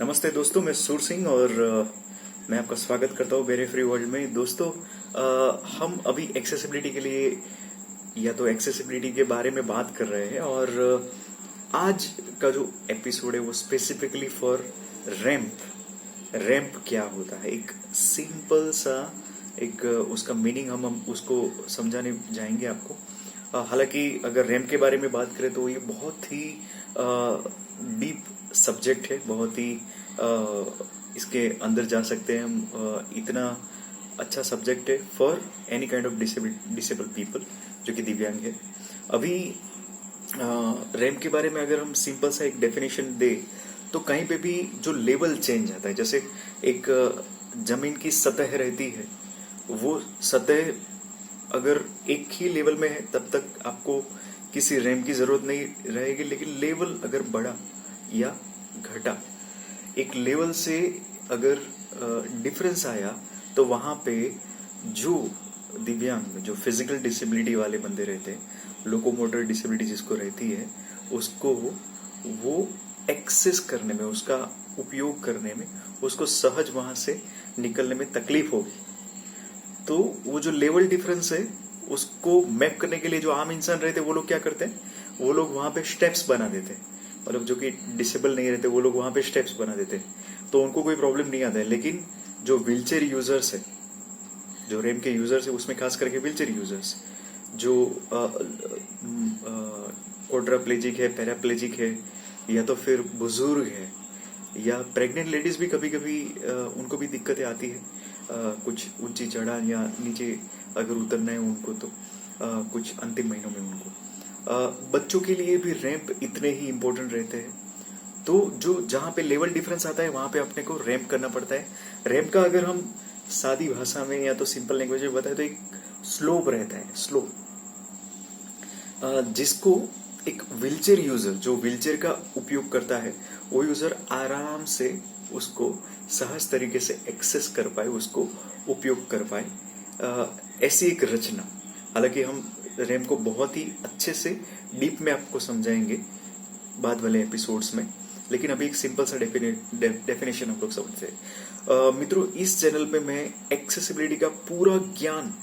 नमस्ते दोस्तों, मैं सूर सिंह और मैं आपका स्वागत करता हूँ वेरी फ्री वर्ल्ड में। दोस्तों, हम अभी एक्सेसिबिलिटी के लिए या तो एक्सेसिबिलिटी के बारे में बात कर रहे हैं और आज का जो एपिसोड है वो स्पेसिफिकली फॉर रैंप। रैंप क्या होता है, एक सिंपल सा एक उसका मीनिंग हम उसको समझाने जाएंगे आपको। हालांकि अगर रैंप के बारे में बात करें तो ये बहुत ही डीप सब्जेक्ट है, बहुत ही इसके अंदर जा सकते हैं हम। इतना अच्छा सब्जेक्ट है for any kind of disable people जो कि दिव्यांग है। अभी रैंप के बारे में अगर हम सिंपल सा एक डेफिनेशन दे तो कहीं पे भी जो लेवल चेंज आता है, जैसे एक जमीन की सतह रहती है, वो सतह अगर एक ही लेवल में है तब तक आपको किसी रैंप की जरूरत नहीं रहेगी। लेकिन लेवल अगर बढ़ा या घटा, एक लेवल से अगर डिफरेंस आया, तो वहां पे जो दिव्यांग, जो फिजिकल डिसेबिलिटी वाले बंदे रहते हैं, लोकोमोटर डिसेबिलिटी जिसको रहती है, उसको वो एक्सेस करने में, उसका उपयोग करने में, उसको सहज वहां से निकलने में तकलीफ होगी। तो वो जो लेवल डिफरेंस है उसको मैप करने के लिए जो आम इंसान रहते हैं वो लोग क्या करते हैं, वो लोग वहां पे स्टेप्स बना देते हैं। मतलब जो कि डिसेबल नहीं रहते वो लोग वहां पे स्टेप्स बना देते हैं, तो उनको कोई प्रॉब्लम नहीं आता है। लेकिन जो व्हीलचेयर यूजर्स है, जो रैंप के यूजर्स है, उसमें खास करके व्हीलचेयर यूजर्स जो क्वाड्राप्लेजिक है, पैराप्लेजिक है, या तो फिर बुजुर्ग है, या प्रेग्नेंट लेडीज भी कभी कभी उनको भी दिक्कतें आती है। कुछ ऊंची चढ़ान या नीचे अगर उतरना है उनको, तो कुछ अंतिम महीनों में उनको। बच्चों के लिए भी रैंप इतने ही इम्पोर्टेंट रहते हैं। तो जो जहां पे लेवल डिफरेंस आता है वहां पे अपने को रैंप करना पड़ता है। रैंप का अगर हम सादी भाषा में या तो सिंपल लैंग्वेज में बताए तो एक स्लोप रहता है, स्लोप, जिसको एक व्हीलचेयर यूजर जो व्हीलचेयर का उपयोग करता है वो यूजर आराम से उसको सहज तरीके से एक्सेस कर पाए, उसको उपयोग कर पाए। ऐसी एक रचना। हालांकि हम रैंप को बहुत ही अच्छे से डीप में आपको समझाएंगे बाद वाले एपिसोड्स में, लेकिन अभी एक सिंपल सा डेफिनेशन हम लोग समझते हैं। मित्रों, इस चैनल पे मैं एक्सेसिबिलिटी का पूरा ज्ञान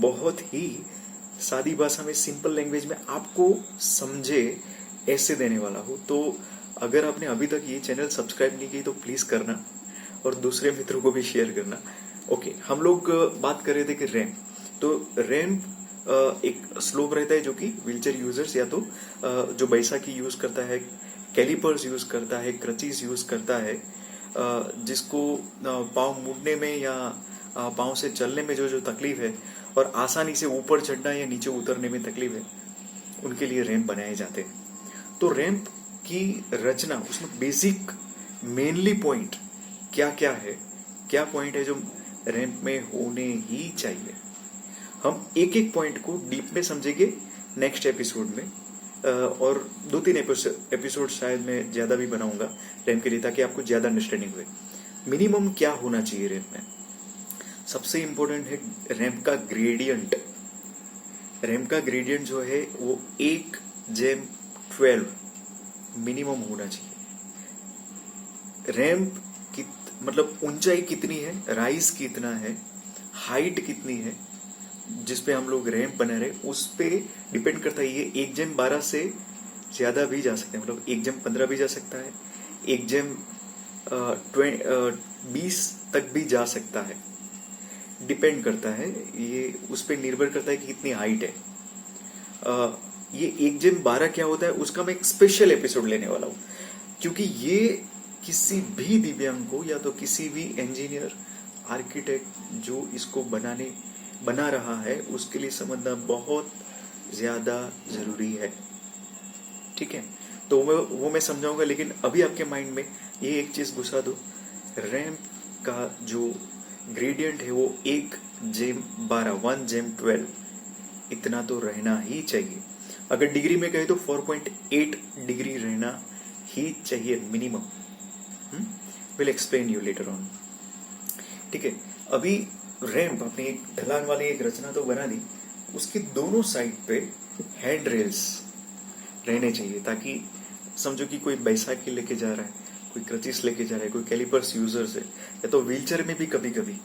बहुत ही सादी भाषा में, सिंपल लैंग्वेज में आपको समझे ऐसे देने वाला हूं। तो अगर आपने अभी तक ये चैनल सब्सक्राइब नहीं की तो प्लीज करना और दूसरे मित्रों को भी शेयर करना। ओके, हम लोग बात कर रहे थे कि रैंप। तो रैंप एक स्लोप रहता है जो कि व्हीलचेयर यूजर्स या तो जो बैसाखी यूज करता है, कैलिपर्स यूज करता है, क्रचीज यूज करता है, जिसको पाँव मुड़ने में या पाँव से चलने में जो तकलीफ है और आसानी से ऊपर चढ़ना या नीचे उतरने में तकलीफ है, उनके लिए रैंप बनाए जाते हैं। तो रैंप की रचना, उसमें बेसिक मेनली पॉइंट क्या क्या है, क्या पॉइंट है जो रैंप में होने ही चाहिए, हम एक एक पॉइंट को डीप में समझेंगे नेक्स्ट एपिसोड में। और 2-3 एपिसोड शायद मैं ज्यादा भी बनाऊंगा रैंप के लिए, ताकि आपको ज्यादा अंडरस्टैंडिंग हुए। मिनिमम क्या होना चाहिए रैंप में? सबसे इंपॉर्टेंट है रैंप का ग्रेडियंट। रैंप का ग्रेडियंट जो है वो 1/12 मिनिमम होना चाहिए। रैंप मतलब ऊंचाई कितनी है, राइज कितना है, हाइट कितनी है, जिसपे हम लोग रैंप बना रहे, उस पे डिपेंड करता है। ये 1/12 से ज्यादा भी जा सकते हैं, मतलब 1/15 भी जा सकता है, 1/20 तक भी जा सकता है। डिपेंड करता है, ये उस पे निर्भर करता है कि कितनी हाइट है। ये 1/12 क्या होता है उसका मैं एक स्पेशल एपिसोड लेने वाला हूं, क्योंकि ये किसी भी दिव्यांग को या तो किसी भी इंजीनियर, आर्किटेक्ट जो इसको बना रहा है उसके लिए समझना बहुत ज्यादा जरूरी है। ठीक है, तो वो मैं समझाऊंगा, लेकिन अभी आपके माइंड में ये एक चीज घुसा दो, रैंप का जो ग्रेडियंट है वो 1/12, 1/12 इतना तो रहना ही चाहिए। अगर डिग्री में कहे तो 4.8 डिग्री रहना ही चाहिए minimum. Will explain you later on. ठीक है, अभी रैंप अपनी एक ढलान वाली एक रचना तो बना दी, उसके दोनों साइड पे हैंड रेल्स रहने चाहिए, ताकि समझो कि कोई बैसाखी लेके जा रहा है, कोई क्रचिस लेके जा रहा है, कोई कैलिपर्स यूजर्स है, या तो व्हीलचेयर में भी कभी कभी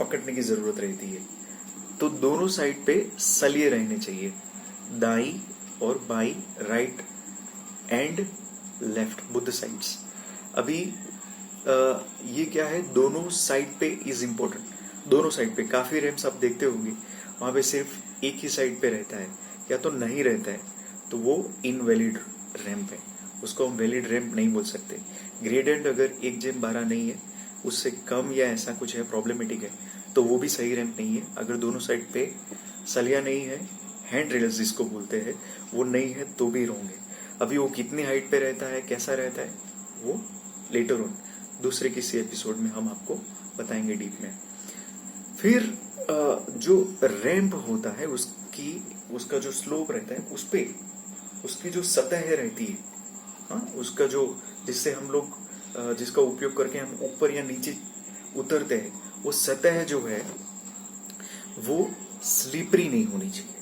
पकड़ने की जरूरत रहती है, तो दोनों साइड पे सलिए रहने चाहिए, दाई और by, right and left, both the sides. अभी ये क्या है, दोनों साइड पे इज इम्पोर्टेंट। दोनों साइड पे काफी रैम्प्स आप देखते होंगे वहां पे सिर्फ एक ही साइड पे रहता है या तो नहीं रहता है, तो वो इनवैलिड रैम्प है, उसको हम वैलिड रैम्प नहीं बोल सकते। ग्रेडियंट अगर 1/12 नहीं है, उससे कम या ऐसा कुछ है, प्रॉब्लमेटिक है, तो वो भी सही रैम्प नहीं है। अगर दोनों साइड पे सलिया नहीं है, हैंड रेल्स जिसको बोलते हैं, वो नहीं है तो भी रॉन्ग है। अभी वो कितनी हाइट पे रहता है, कैसा रहता है, वो लेटर ऑन दूसरे किसी एपिसोड में हम आपको बताएंगे डीप में। फिर जो रैंप होता है उसका जो स्लोप रहता है, उस पे उसकी जो सतह रहती है, हाँ, उसका जो जिससे हम लोग जिसका उपयोग करके हम ऊपर या नीचे उतरते हैं, वो सतह जो है वो स्लिपरी नहीं होनी चाहिए,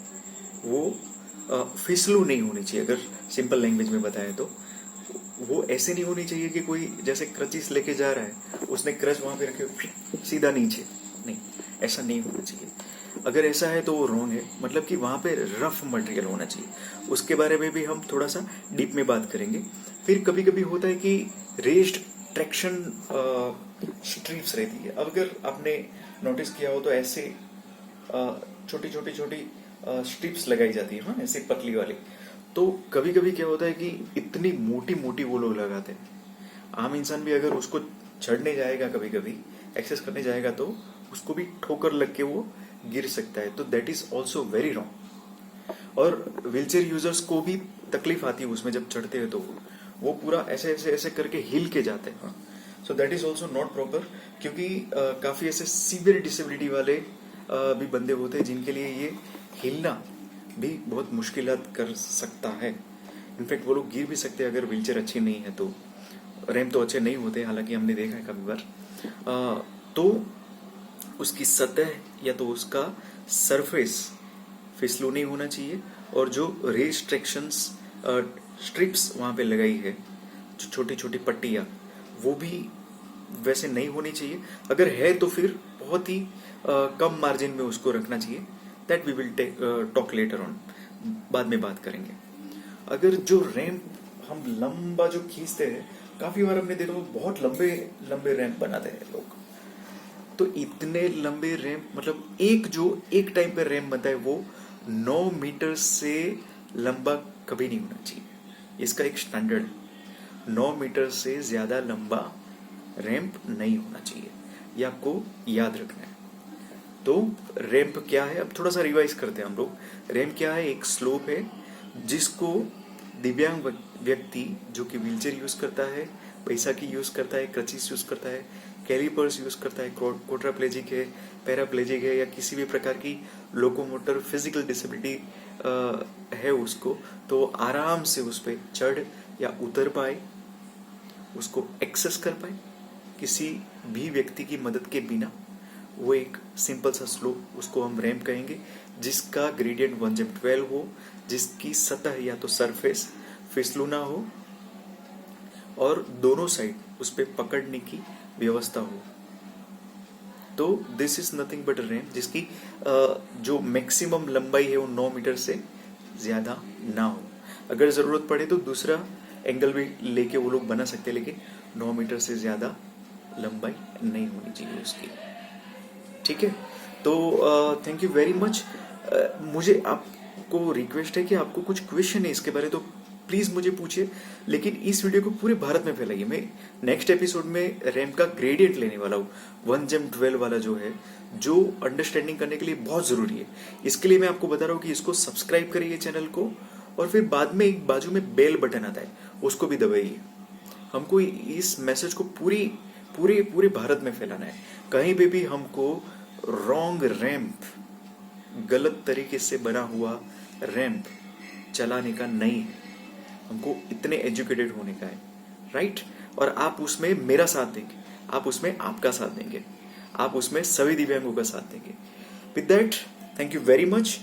वो फिसलू नहीं होनी चाहिए। अगर सिंपल लैंग्वेज में बताएं तो वो ऐसे नहीं होनी चाहिए कि कोई जैसे क्रचिस लेके जा रहा है, उसने क्रच वहां पे रखे सीधा नीचे, नहीं, ऐसा नहीं होना चाहिए। अगर ऐसा है तो वो रॉन्ग है, मतलब कि वहां पे रफ मटेरियल होना चाहिए। उसके बारे में भी हम थोड़ा सा डीप में बात करेंगे। फिर कभी कभी होता है कि रेस्ड ट्रैक्शन स्ट्रिप्स रहती है। अब अगर आपने नोटिस किया हो तो ऐसे छोटी छोटी छोटी स्ट्रिप्स लगाई जाती है, हाँ, ऐसे पतली वाली। तो कभी कभी क्या होता है कि इतनी मोटी मोटी वो लोग लगाते हैं, आम इंसान भी अगर उसको चढ़ने जाएगा, कभी कभी एक्सेस करने जाएगा, तो उसको भी ठोकर लग के वो गिर सकता है, तो that is also very wrong. और व्हीलचेयर यूजर्स को भी तकलीफ आती है उसमें जब चढ़ते हैं, तो वो पूरा ऐसे ऐसे ऐसे करके हिल के जाते हैं, हाँ, so that is also not proper. क्योंकि काफी ऐसे सीवियर डिसेबिलिटी वाले भी बंदे होते हैं जिनके लिए ये हिलना भी बहुत मुश्किलात कर सकता है। इनफैक्ट वो लोग गिर भी सकते हैं अगर व्हीलचेयर अच्छी नहीं है तो। रैंप तो अच्छे नहीं होते, हालांकि हमने देखा है काफी बार। तो उसकी सतह या तो उसका सरफेस फिसलू नहीं होना चाहिए, और जो रेस्ट्रिक्शंस स्ट्रिप्स वहां पे लगाई है, जो छोटी छोटी पट्टियां, वो भी वैसे नहीं होनी चाहिए। अगर है तो फिर बहुत ही कम मार्जिन में उसको रखना चाहिए। That we will talk later on, बाद में बात करेंगे। अगर जो रैंप हम लंबा जो खींचते हैं, काफी बार हमने देखा बहुत लंबे लंबे रैंप बनाते हैं लोग। तो इतने लंबे रैंप, मतलब एक टाइम पे रैंप बनता है वो 9 मीटर से लंबा कभी नहीं होना चाहिए। इसका एक स्टैंडर्ड, 9 मीटर से ज्यादा लंबा रैंप नहीं होना चाहिए, ये आपको याद रखना है। तो रैंप क्या है, अब थोड़ा सा रिवाइज करते हैं हम लोग। रैंप क्या है, एक स्लोप है जिसको दिव्यांग व्यक्ति जो कि व्हीलचेयर यूज करता है, बैसाखी यूज करता है, क्रचिस यूज करता है, कैलिपर्स यूज करता है, क्वाड्राप्लेजिक है, पैराप्लेजिक है, या किसी भी प्रकार की लोकोमोटर फिजिकल डिसेबिलिटी है उसको, तो आराम से उस पर चढ़ या उतर पाए, उसको एक्सेस कर पाए किसी भी व्यक्ति की मदद के बिना। वो एक सिंपल सा स्लोप, उसको हम रैंप कहेंगे, जिसका ग्रेडियंट 1/12 हो, जिसकी सतह या तो सरफेस फिसलू ना हो, और दोनों साइड उस पे पकड़ने की व्यवस्था हो। तो this is nothing but ramp, जिसकी जो मैक्सिमम लंबाई है वो 9 मीटर से ज्यादा ना हो। अगर जरूरत पड़े तो दूसरा एंगल भी लेके वो लोग बना सकते हैं, लेकिन 9 मीटर से ज्यादा लंबाई नहीं होनी चाहिए उसकी। ठीक है, तो थैंक यू वेरी मच। मुझे आपको रिक्वेस्ट है कि आपको कुछ क्वेश्चन है इसके बारे, तो प्लीज मुझे पूछिए, लेकिन इस वीडियो को पूरे भारत में फैलाइए। मैं नेक्स्ट एपिसोड में रैंप का ग्रेडियंट लेने वाला हूँ, 1/12 वाला जो है, जो अंडरस्टैंडिंग करने के लिए बहुत जरूरी है। इसके लिए मैं आपको बता रहा हूँ कि इसको सब्सक्राइब करिए चैनल को, और फिर बाद में एक बाजू में बेल बटन आता है, उसको भी दबाइए। हमको इस मैसेज को पूरे भारत में फैलाना है। कहीं पे भी हमको रॉन्ग रैंप, गलत तरीके से बना हुआ रैंप चलाने का नहीं है, हमको इतने एजुकेटेड होने का है, राइट। और आप उसमें मेरा साथ देंगे, आप उसमें आपका साथ देंगे, आप उसमें सभी दिव्यांगों का साथ देंगे। With that, thank you very much.